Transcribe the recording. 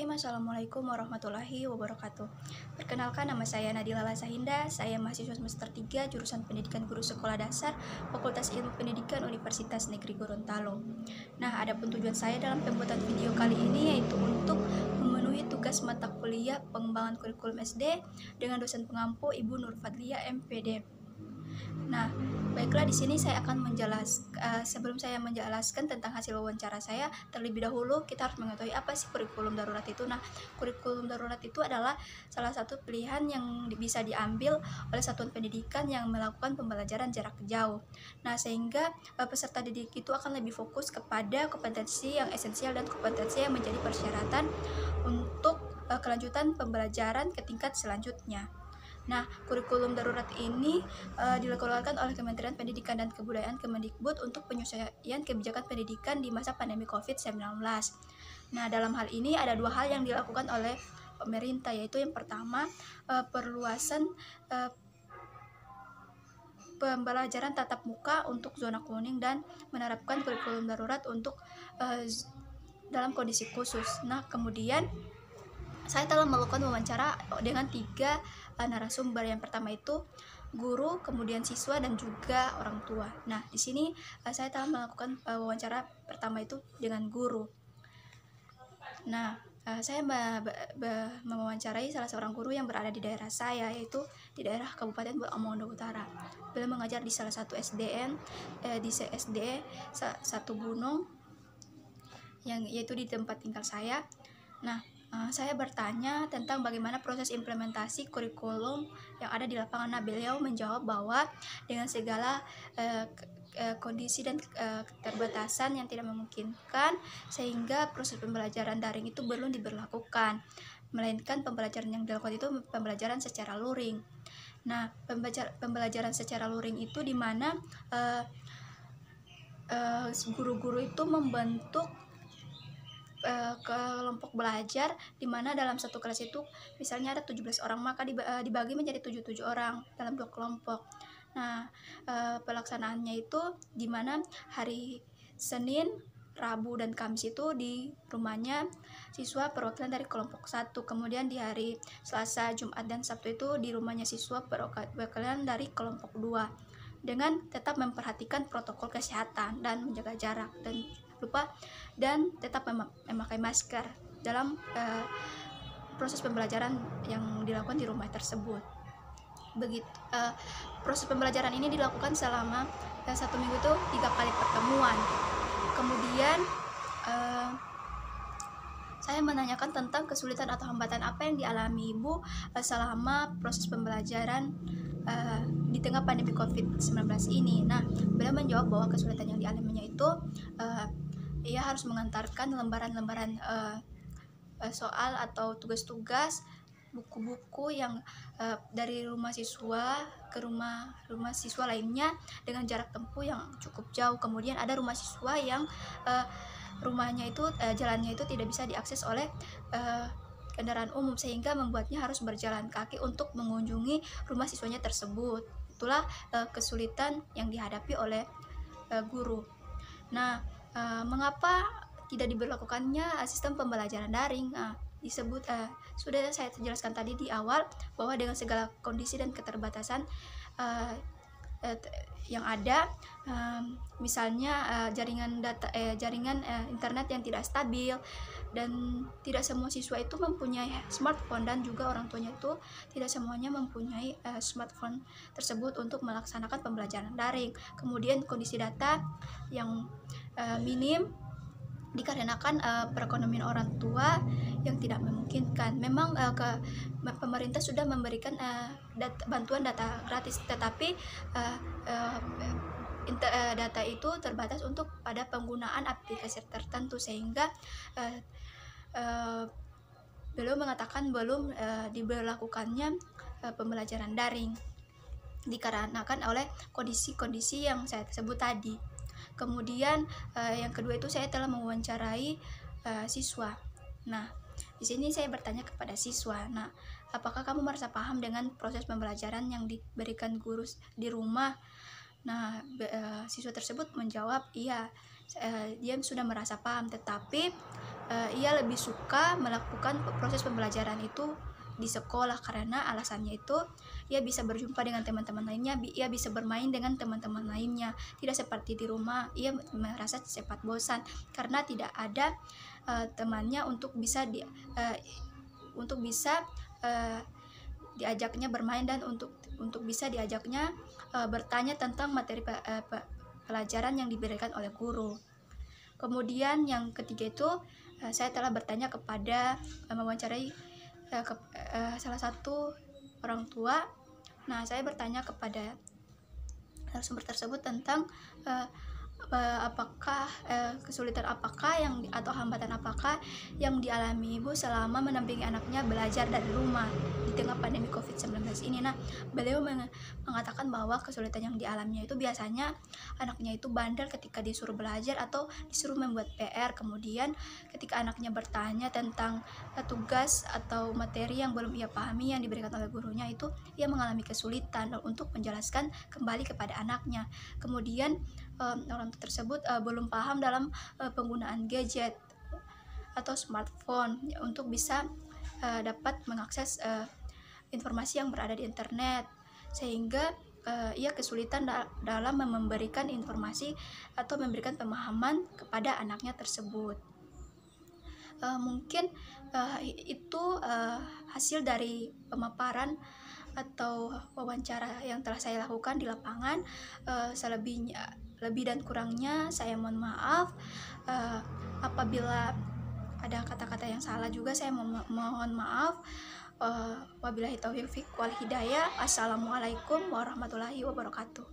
Bismillahirrahmanirrahim. Assalamualaikum warahmatullahi wabarakatuh. Perkenalkan, nama saya Nadila Lasahinda. Saya mahasiswa semester 3 jurusan Pendidikan Guru Sekolah Dasar Fakultas Ilmu Pendidikan Universitas Negeri Gorontalo. Nah, adapun tujuan saya dalam pembuatan video kali ini yaitu untuk memenuhi tugas mata kuliah pengembangan kurikulum SD dengan dosen pengampu Ibu Nur Fadlia MPD. Nah, baiklah, di sini saya akan sebelum saya menjelaskan tentang hasil wawancara saya, terlebih dahulu kita harus mengetahui apa sih kurikulum darurat itu. Nah, kurikulum darurat itu adalah salah satu pilihan yang bisa diambil oleh satuan pendidikan yang melakukan pembelajaran jarak jauh. Nah, sehingga peserta didik itu akan lebih fokus kepada kompetensi yang esensial dan kompetensi yang menjadi persyaratan untuk kelanjutan pembelajaran ke tingkat selanjutnya. Nah, kurikulum darurat ini dikeluarkan oleh Kementerian Pendidikan dan Kebudayaan Kemendikbud untuk penyesuaian kebijakan pendidikan di masa pandemi COVID-19. Nah, dalam hal ini ada dua hal yang dilakukan oleh pemerintah, yaitu yang pertama, perluasan pembelajaran tatap muka untuk zona kuning dan menerapkan kurikulum darurat untuk dalam kondisi khusus. Nah, kemudian saya telah melakukan wawancara dengan 3 narasumber. Yang pertama itu guru, kemudian siswa, dan juga orang tua. Nah, di sini saya telah melakukan wawancara pertama itu dengan guru. Nah, saya mewawancarai salah seorang guru yang berada di daerah saya, yaitu di daerah Kabupaten Bolamongondo Utara. Beliau mengajar di salah satu SDN, di SD Satu Gunung, yaitu di tempat tinggal saya. Nah, saya bertanya tentang bagaimana proses implementasi kurikulum yang ada di lapangan. Nah, beliau menjawab bahwa dengan segala kondisi dan keterbatasan yang tidak memungkinkan, sehingga proses pembelajaran daring itu belum diberlakukan, melainkan pembelajaran yang dilakukan itu pembelajaran secara luring. Nah, pembelajaran secara luring itu di mana guru-guru itu membentuk kelompok belajar, di mana dalam satu kelas itu misalnya ada 17 orang, maka dibagi menjadi 7 orang dalam 2 kelompok. Nah, pelaksanaannya itu di mana hari Senin, Rabu, dan Kamis itu di rumahnya siswa perwakilan dari kelompok 1, kemudian di hari Selasa, Jumat, dan Sabtu itu di rumahnya siswa perwakilan dari kelompok 2, dengan tetap memperhatikan protokol kesehatan dan menjaga jarak dan tetap memakai masker dalam proses pembelajaran yang dilakukan di rumah tersebut. Begitu, proses pembelajaran ini dilakukan selama 1 minggu itu 3 kali pertemuan. Kemudian saya menanyakan tentang kesulitan atau hambatan apa yang dialami Ibu selama proses pembelajaran di tengah pandemi COVID-19 ini. Nah, beliau menjawab bahwa kesulitan yang dialaminya itu ia harus mengantarkan lembaran-lembaran soal atau tugas-tugas, buku-buku yang dari rumah siswa ke rumah siswa lainnya dengan jarak tempuh yang cukup jauh. Kemudian ada rumah siswa yang rumahnya itu jalannya itu tidak bisa diakses oleh kendaraan umum, sehingga membuatnya harus berjalan kaki untuk mengunjungi rumah siswanya tersebut. Itulah kesulitan yang dihadapi oleh guru. Nah, mengapa tidak diberlakukannya sistem pembelajaran daring? Disebut sudah saya jelaskan tadi di awal bahwa dengan segala kondisi dan keterbatasan yang ada, misalnya jaringan internet yang tidak stabil, dan tidak semua siswa itu mempunyai smartphone, dan juga orang tuanya itu tidak semuanya mempunyai smartphone tersebut untuk melaksanakan pembelajaran daring. Kemudian kondisi data yang minim dikarenakan perekonomian orang tua yang tidak memungkinkan. Memang pemerintah sudah memberikan bantuan data gratis, tetapi data itu terbatas untuk pada penggunaan aplikasi tertentu, sehingga beliau mengatakan belum diberlakukannya pembelajaran daring dikarenakan oleh kondisi-kondisi yang saya sebut tadi. Kemudian yang kedua itu saya telah mewawancarai siswa. Nah, di sini saya bertanya kepada siswa, nah, apakah kamu merasa paham dengan proses pembelajaran yang diberikan guru di rumah? Nah, siswa tersebut menjawab iya, dia sudah merasa paham, tetapi ia lebih suka melakukan proses pembelajaran itu di sekolah, karena alasannya itu ia bisa berjumpa dengan teman-teman lainnya, ia bisa bermain dengan teman-teman lainnya, tidak seperti di rumah ia merasa cepat bosan karena tidak ada temannya untuk bisa diajaknya bermain dan untuk bisa diajaknya bertanya tentang materi pelajaran yang diberikan oleh guru. Kemudian yang ketiga itu saya telah bertanya kepada mewawancarai salah satu orang tua. Nah, saya bertanya kepada narasumber tersebut tentang apakah kesulitan apakah atau hambatan apakah yang dialami ibu selama mendampingi anaknya belajar dari rumah di tengah pandemi COVID-19 ini. Nah, beliau mengatakan bahwa kesulitan yang dialaminya itu biasanya anaknya itu bandel ketika disuruh belajar atau disuruh membuat PR. Kemudian ketika anaknya bertanya tentang tugas atau materi yang belum ia pahami yang diberikan oleh gurunya, itu ia mengalami kesulitan untuk menjelaskan kembali kepada anaknya. Kemudian orang tersebut belum paham dalam penggunaan gadget atau smartphone untuk bisa dapat mengakses informasi yang berada di internet, sehingga ia kesulitan dalam memberikan informasi atau memberikan pemahaman kepada anaknya tersebut. Mungkin itu hasil dari pemaparan atau wawancara yang telah saya lakukan di lapangan. Lebih dan kurangnya saya mohon maaf. Apabila ada kata-kata yang salah juga saya mohon maaf. Wabillahi taufiq wal hidayah. Assalamualaikum warahmatullahi wabarakatuh.